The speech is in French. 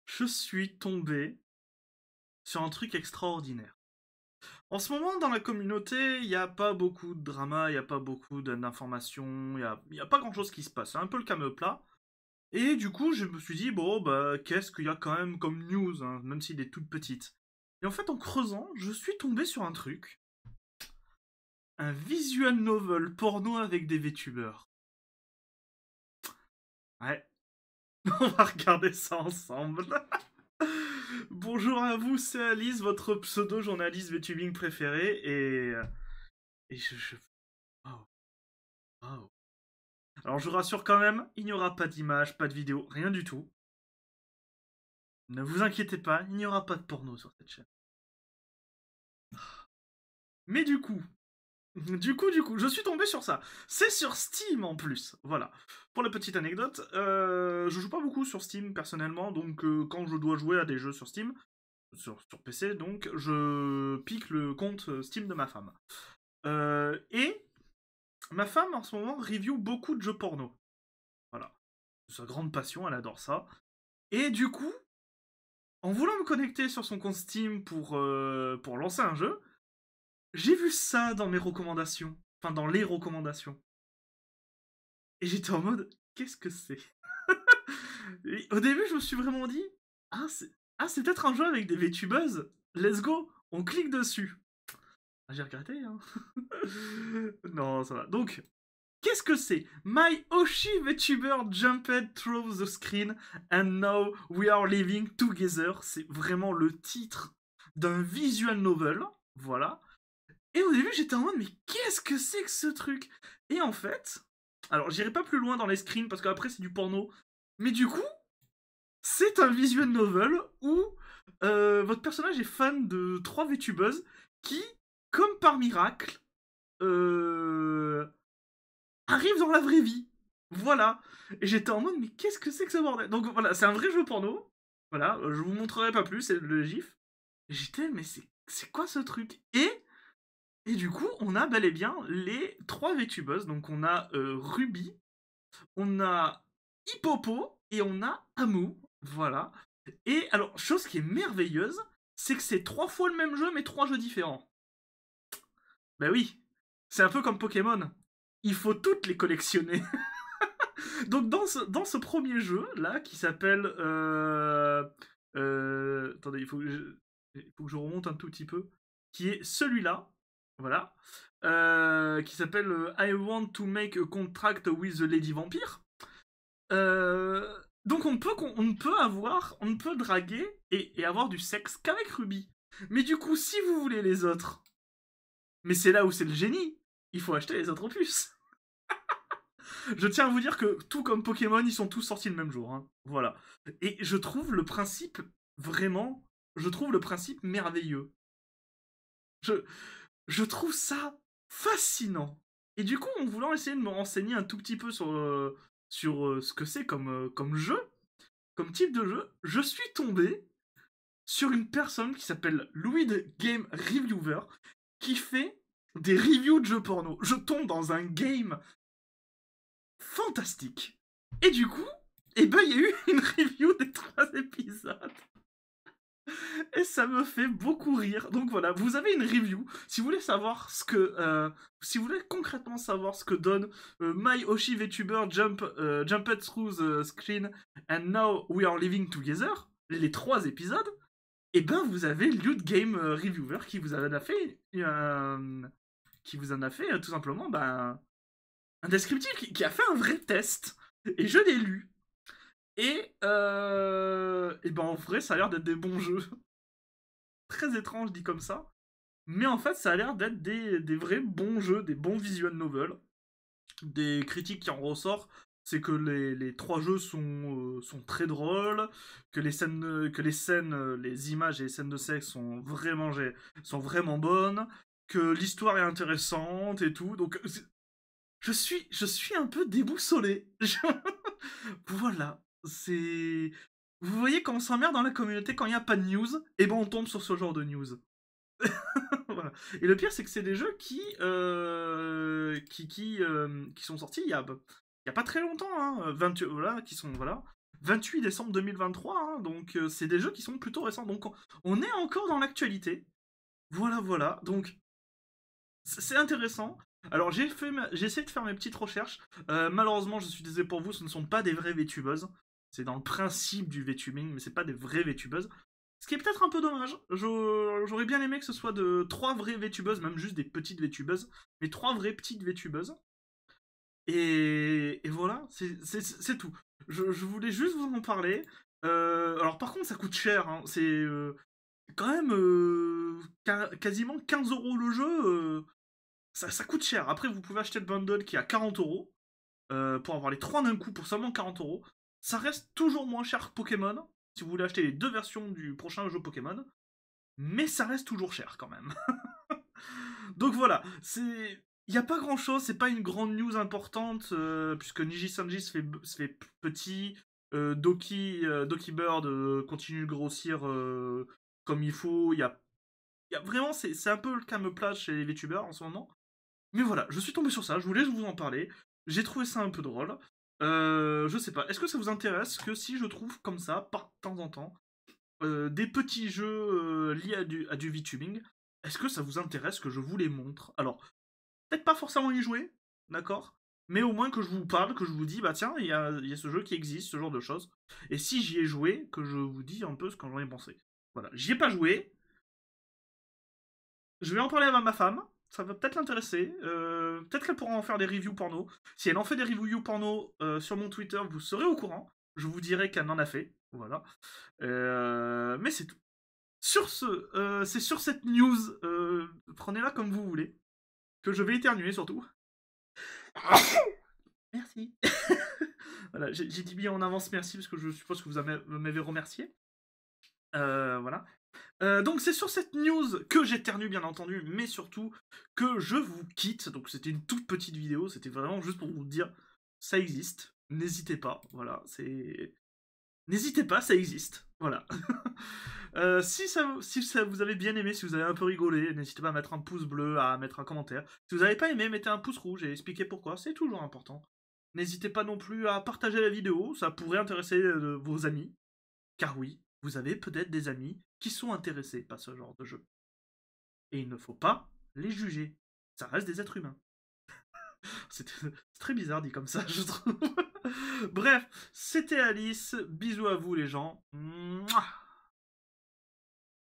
je suis tombé sur un truc extraordinaire. En ce moment, dans la communauté, il n'y a pas beaucoup de drama, il n'y a pas beaucoup d'informations, il y a pas grand-chose qui se passe. C'est un peu le calme plat. Et du coup, je me suis dit, bon, bah, qu'est-ce qu'il y a quand même comme news, hein, même s'il est toute petite. Et en fait, en creusant, je suis tombé sur un truc. Un visual novel porno avec des VTubers. Ouais, on va regarder ça ensemble. Bonjour à vous, c'est Alice, votre pseudo-journaliste VTubing préféré, et Waouh, waouh. Alors je vous rassure quand même, il n'y aura pas d'image, pas de vidéo, rien du tout. Ne vous inquiétez pas, il n'y aura pas de porno sur cette chaîne. Mais je suis tombé sur ça. C'est sur Steam en plus. Voilà. Pour la petite anecdote, je joue pas beaucoup sur Steam personnellement, donc quand je dois jouer à des jeux sur Steam, sur PC, donc je pique le compte Steam de ma femme. Et ma femme en ce moment review beaucoup de jeux porno. Voilà. C'est sa grande passion, elle adore ça. Et du coup, en voulant me connecter sur son compte Steam pour lancer un jeu, j'ai vu ça dans mes recommandations. Enfin, dans les recommandations. Et j'étais en mode, qu'est-ce que c'est? Et au début, je me suis vraiment dit, c'est peut-être un jeu avec des VTubers. Let's go, on clique dessus. Ah, j'ai regretté, hein. Non, ça va. Donc, qu'est-ce que c'est? My Oshi VTuber jumped through the screen and now we are living together. C'est vraiment le titre d'un visual novel. Voilà. Et au début, j'étais en mode, mais qu'est-ce que c'est que ce truc? Et en fait, alors j'irai pas plus loin dans les screens parce qu'après c'est du porno. Mais du coup, c'est un visual novel où votre personnage est fan de trois VTubers qui, comme par miracle, euh, arrivent dans la vraie vie. Voilà. Et j'étais en mode, mais qu'est-ce que c'est que ce bordel? Donc voilà, c'est un vrai jeu porno. Voilà, je vous montrerai pas plus, c'est le gif. Et j'étais, mais c'est quoi ce truc? Et du coup, on a bel et bien les trois VTubers. Donc on a Ruby, on a Hippopo et on a Amu. Voilà. Et alors, chose qui est merveilleuse, c'est que c'est trois fois le même jeu, mais trois jeux différents. Bah oui, c'est un peu comme Pokémon. Il faut toutes les collectionner. Donc dans ce premier jeu, là, qui s'appelle... attendez, il faut que je remonte un tout petit peu. Qui est celui-là. Voilà. Qui s'appelle I want to make a contract with the Lady Vampire. Donc on ne peut draguer et avoir du sexe qu'avec Ruby. Mais du coup, si vous voulez les autres, mais c'est là où c'est le génie, il faut acheter les autres opus. Je tiens à vous dire que tout comme Pokémon, ils sont tous sortis le même jour. Hein. Voilà. Et je trouve le principe vraiment, je trouve le principe merveilleux. Je, je trouve ça fascinant. Et du coup, en voulant essayer de me renseigner un tout petit peu sur ce que c'est comme jeu, comme type de jeu, je suis tombé sur une personne qui s'appelle Louis de Game Reviewer qui fait des reviews de jeux porno. Je tombe dans un game fantastique. Et du coup, il y a eu une review des 3 épisodes. Et ça me fait beaucoup rire. Donc voilà, vous avez une review. Si vous voulez savoir ce que... si vous voulez concrètement savoir ce que donne My Oshi VTuber Jumped Through the Screen and Now We Are Living Together, les 3 épisodes, et ben vous avez Lude Game Reviewer qui vous en a fait... tout simplement un descriptif qui a fait un vrai test. Et je l'ai lu. Et ben en vrai, ça a l'air d'être des bons jeux. Très étrange dit comme ça. Mais en fait, ça a l'air d'être des vrais bons jeux, des bons visual novels. Des critiques qui en ressortent, c'est que les 3 jeux sont très drôles, que les scènes, les images et les scènes de sexe sont vraiment bonnes, que l'histoire est intéressante et tout. Donc je suis un peu déboussolé. Voilà, c'est... Vous voyez quand on s'emmerde dans la communauté, quand il n'y a pas de news, et ben on tombe sur ce genre de news. Voilà. Et le pire, c'est que c'est des jeux qui sont sortis il y a pas très longtemps, hein, 20, voilà, qui sont, voilà. 28 décembre 2023, hein, donc c'est des jeux qui sont plutôt récents. Donc on est encore dans l'actualité. Voilà, voilà. Donc c'est intéressant. Alors j'ai essayé de faire mes petites recherches. Malheureusement, je suis désolé pour vous, ce ne sont pas des vraies VTubeuses. C'est dans le principe du VTubing, mais c'est pas des vraies VTubeuses. Ce qui est peut-être un peu dommage. J'aurais bien aimé que ce soit de 3 vraies VTubeuses, même juste des petites VTubeuses, mais 3 vraies petites VTubeuses. Et voilà, c'est tout. Je voulais juste vous en parler. Alors par contre, ça coûte cher, hein. C'est quand même quasiment 15 € le jeu. Ça coûte cher. Après, vous pouvez acheter le bundle qui est à 40 € pour avoir les 3 d'un coup pour seulement 40 €. Ça reste toujours moins cher que Pokémon, si vous voulez acheter les 2 versions du prochain jeu Pokémon. Mais ça reste toujours cher quand même. Donc voilà, c'est. Il n'y a pas grand chose, c'est pas une grande news importante, puisque Niji Sanji se fait petit, Doki Bird continue de grossir comme il faut. Vraiment, c'est un peu le camouflage chez les VTubers en ce moment. Mais voilà, je suis tombé sur ça, je voulais vous en parler. J'ai trouvé ça un peu drôle. Je sais pas, est-ce que ça vous intéresse que si je trouve comme ça, par temps en temps, des petits jeux liés à du VTubing, est-ce que ça vous intéresse que je vous les montre? Alors, peut-être pas forcément y jouer, d'accord? Mais au moins que je vous parle, que je vous dis, bah tiens, il y a ce jeu qui existe, ce genre de choses. Et si j'y ai joué, que je vous dis un peu ce que j'en ai pensé. Voilà, j'y ai pas joué. Je vais en parler à ma femme. Ça va peut-être l'intéresser. Peut-être qu'elle pourra en faire des reviews porno. Si elle en fait des reviews porno sur mon Twitter, vous serez au courant. Je vous dirai qu'elle en a fait. Voilà. Mais c'est tout. Sur ce, c'est sur cette news, prenez-la comme vous voulez, que je vais éternuer surtout. Merci. Voilà, j'ai dit bien en avance merci parce que je suppose que vous m'avez remercié. Voilà. Donc c'est sur cette news que j'éternue bien entendu, mais surtout que je vous quitte. Donc c'était une toute petite vidéo, c'était vraiment juste pour vous dire ça existe. N'hésitez pas, voilà, c'est. N'hésitez pas, ça existe. Voilà. Si ça vous avez bien aimé, si vous avez un peu rigolé, n'hésitez pas à mettre un pouce bleu, à mettre un commentaire. Si vous n'avez pas aimé, mettez un pouce rouge et expliquez pourquoi, c'est toujours important. N'hésitez pas non plus à partager la vidéo, ça pourrait intéresser vos amis. Car oui, vous avez peut-être des amis qui sont intéressés par ce genre de jeu. Et il ne faut pas les juger. Ça reste des êtres humains. C'est très bizarre dit comme ça, je trouve. Bref, c'était Alice. Bisous à vous les gens. Mouah.